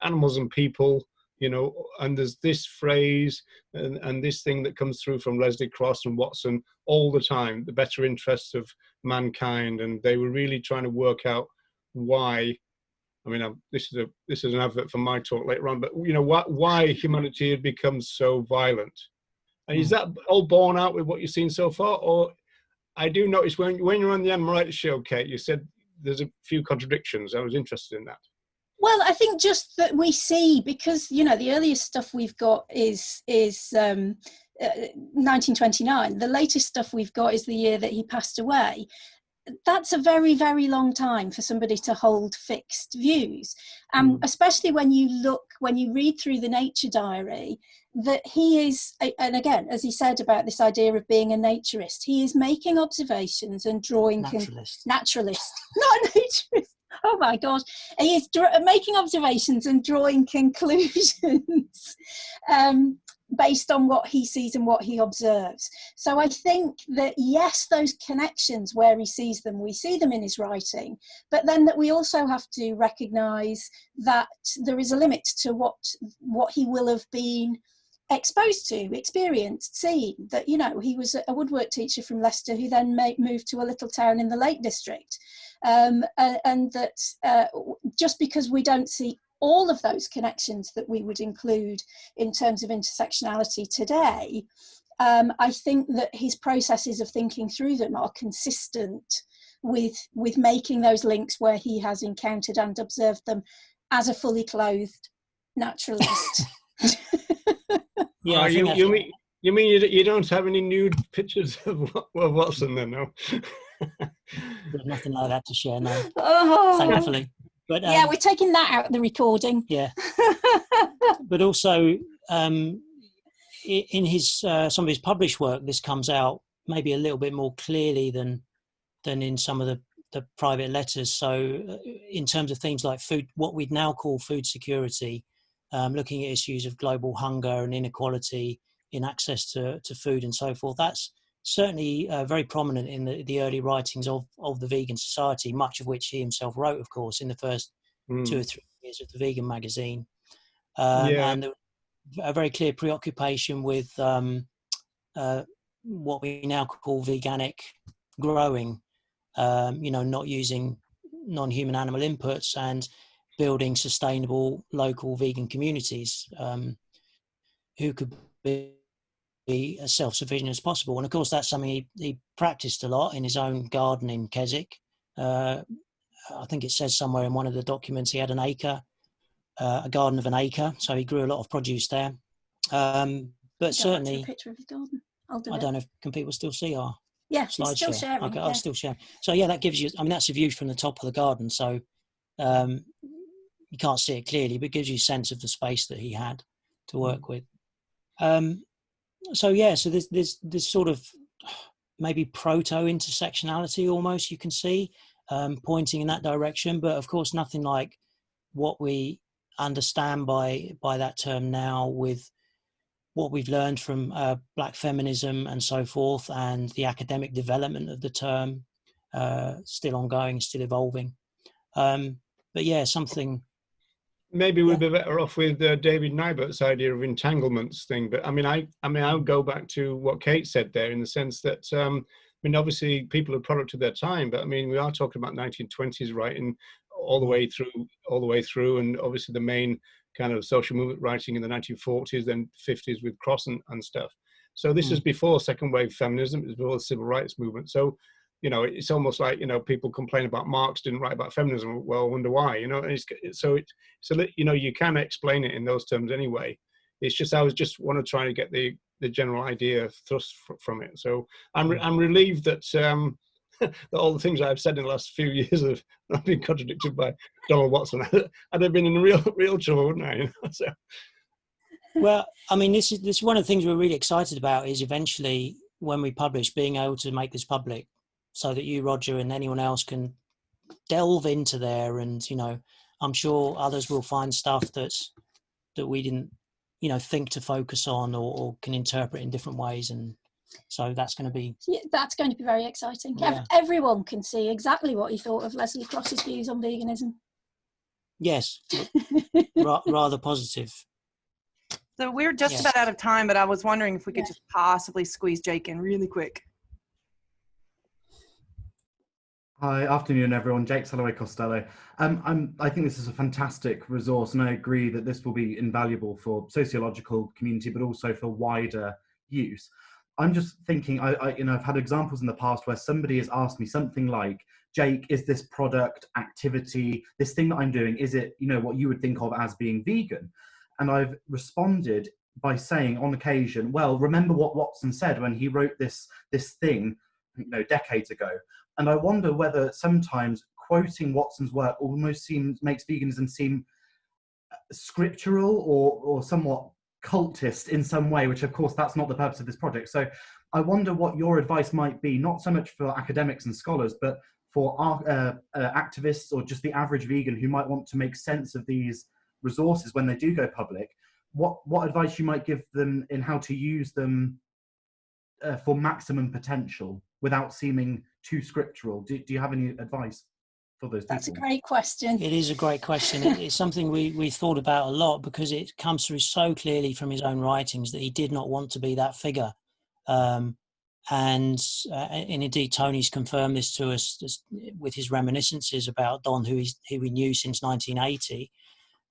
Speaker 7: animals and people, and there's this phrase and this thing that comes through from Leslie Cross and Watson all the time, the better interests of mankind, and they were really trying to work out why. This is an advert for my talk later on, but why humanity had become so violent, and is that all borne out with what you've seen so far? Or I do notice when you're on the Animal Rights show, Kate, you said there's a few contradictions. I was interested in that.
Speaker 2: Well, I think just that we see, because the earliest stuff we've got is 1929. The latest stuff we've got is the year that he passed away. That's a very, very long time for somebody to hold fixed views, especially when you read through the Nature Diary, that he is, and again, as he said about this idea of being a naturist, he is making observations and drawing naturalist, not a naturist. Oh my God, he is making observations and drawing conclusions based on what he sees and what he observes. So I think that, yes, those connections where he sees them, we see them in his writing, but then that we also have to recognise that there is a limit to what he will have been exposed to, experienced, seen. That, he was a woodwork teacher from Leicester who then moved to a little town in the Lake District. And that just because we don't see all of those connections that we would include in terms of intersectionality today, I think that his processes of thinking through them are consistent with making those links where he has encountered and observed them as a fully clothed naturalist.
Speaker 7: Yeah, you mean you don't have any nude pictures of Watson then, no?
Speaker 1: There's nothing like that to share, no.
Speaker 2: Oh.
Speaker 1: Thankfully. But
Speaker 2: yeah, we're taking that out of the recording.
Speaker 1: Yeah. But also, in his some of his published work, this comes out maybe a little bit more clearly than in some of the private letters. So in terms of things like food, what we'd now call food security, looking at issues of global hunger and inequality in access to food and so forth, that's certainly very prominent in the early writings of the Vegan Society, much of which he himself wrote, of course, in the first 2 or 3 years of the Vegan magazine. And a very clear preoccupation with what we now call veganic growing, not using non-human animal inputs and building sustainable local vegan communities who could be as self-sufficient as possible. And of course, that's something he practiced a lot in his own garden in Keswick. I think it says somewhere in one of the documents he had an acre, a garden of an acre, so he grew a lot of produce there. But certainly,
Speaker 2: a picture of his garden.
Speaker 1: I don't know if can people still see our
Speaker 2: slideshare? Still sharing.
Speaker 1: Okay, I'll still share. So yeah, that gives you. I mean, that's a view from the top of the garden, so you can't see it clearly, but it gives you a sense of the space that he had to work with. So yeah, so there's this sort of maybe proto-intersectionality almost you can see pointing in that direction, but of course nothing like what we understand by that term now, with what we've learned from Black feminism and so forth, and the academic development of the term still ongoing, still evolving. But yeah, something.
Speaker 7: Maybe we'd be better off with David Nybert's idea of entanglements thing. But I mean, I would go back to what Kate said there, in the sense that I mean, obviously people are product of their time, but I mean, we are talking about 1920s writing all the way through, and obviously the main kind of social movement writing in the 1940s, then 50s with Cross and stuff. So this is before second wave feminism, it's before the civil rights movement. So, it's almost like, people complain about Marx didn't write about feminism. Well, I wonder why, so you can explain it in those terms anyway. It's just, I was just want to try to get the general idea thrust from it. So I'm relieved that, that all the things I've said in the last few years have not been contradicted by Donald Watson. I'd have been in real trouble, wouldn't I? So.
Speaker 1: Well, I mean, this is one of the things we're really excited about, is eventually when we publish, being able to make this public, so that you, Roger, and anyone else can delve into there. And, I'm sure others will find stuff that we didn't, think to focus on or can interpret in different ways. And so that's going to be...
Speaker 2: Yeah, that's going to be very exciting.
Speaker 1: Yeah.
Speaker 2: Everyone can see exactly what he thought of Leslie Cross's views on veganism.
Speaker 1: Yes, rather positive.
Speaker 4: So we're just about out of time, but I was wondering if we could just possibly squeeze Jake in really quick.
Speaker 8: Hi, afternoon everyone. Jake Holloway Costello. I think this is a fantastic resource, and I agree that this will be invaluable for sociological community, but also for wider use. I'm just thinking, I've had examples in the past where somebody has asked me something like, Jake, is this product, activity, this thing that I'm doing, is it, what you would think of as being vegan? And I've responded by saying on occasion, well, remember what Watson said when he wrote this thing, decades ago. And I wonder whether sometimes quoting Watson's work almost makes veganism seem scriptural or somewhat cultist in some way, which of course that's not the purpose of this project. So I wonder what your advice might be, not so much for academics and scholars, but for activists or just the average vegan who might want to make sense of these resources when they do go public. What advice you might give them in how to use them for maximum potential without seeming too scriptural? Do you have any advice for those people?
Speaker 2: That's a great question.
Speaker 1: It is a great question. It's something we thought about a lot, because it comes through so clearly from his own writings that he did not want to be that figure. And indeed, Tony's confirmed this to us with his reminiscences about Don, who we knew since 1980.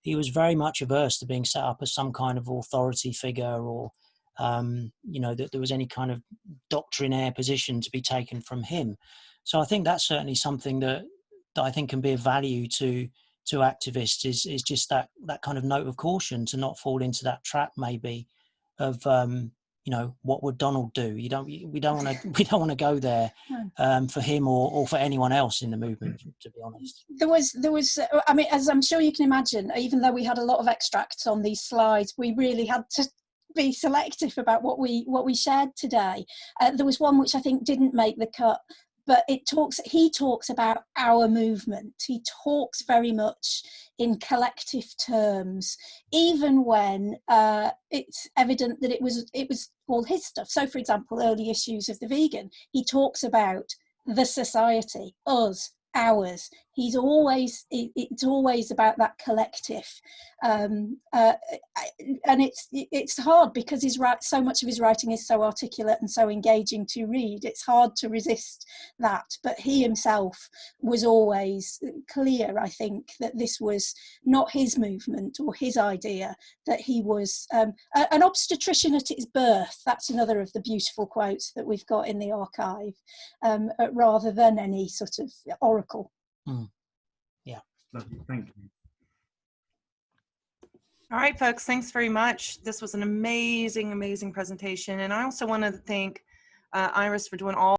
Speaker 1: He was very much averse to being set up as some kind of authority figure or you know, that there was any kind of doctrinaire position to be taken from him. So I think that's certainly something that I think can be of value to activists, is just that kind of note of caution to not fall into that trap maybe of you know, what would Donald do? We don't want to go there for him or for anyone else in the movement, to be honest.
Speaker 2: There was I mean, as I'm sure you can imagine, even though we had a lot of extracts on these slides, we really had to be selective about what we shared today. There was one which I think didn't make the cut, but he talks about our movement. He talks very much in collective terms, even when it's evident that it was all his stuff. So, for example, early issues of The Vegan, he talks about the society, us, ours. It's always about that collective, and it's hard because so much of his writing is so articulate and so engaging to read. It's hard to resist that, but he himself was always clear, I think, that this was not his movement or his idea, that he was an obstetrician at its birth. That's another of the beautiful quotes that we've got in the archive, rather than any sort of oracle.
Speaker 1: Yeah.
Speaker 8: Lovely, thank you.
Speaker 4: All right, folks, thanks very much. This was an amazing, amazing presentation. And I also want to thank Iris for doing all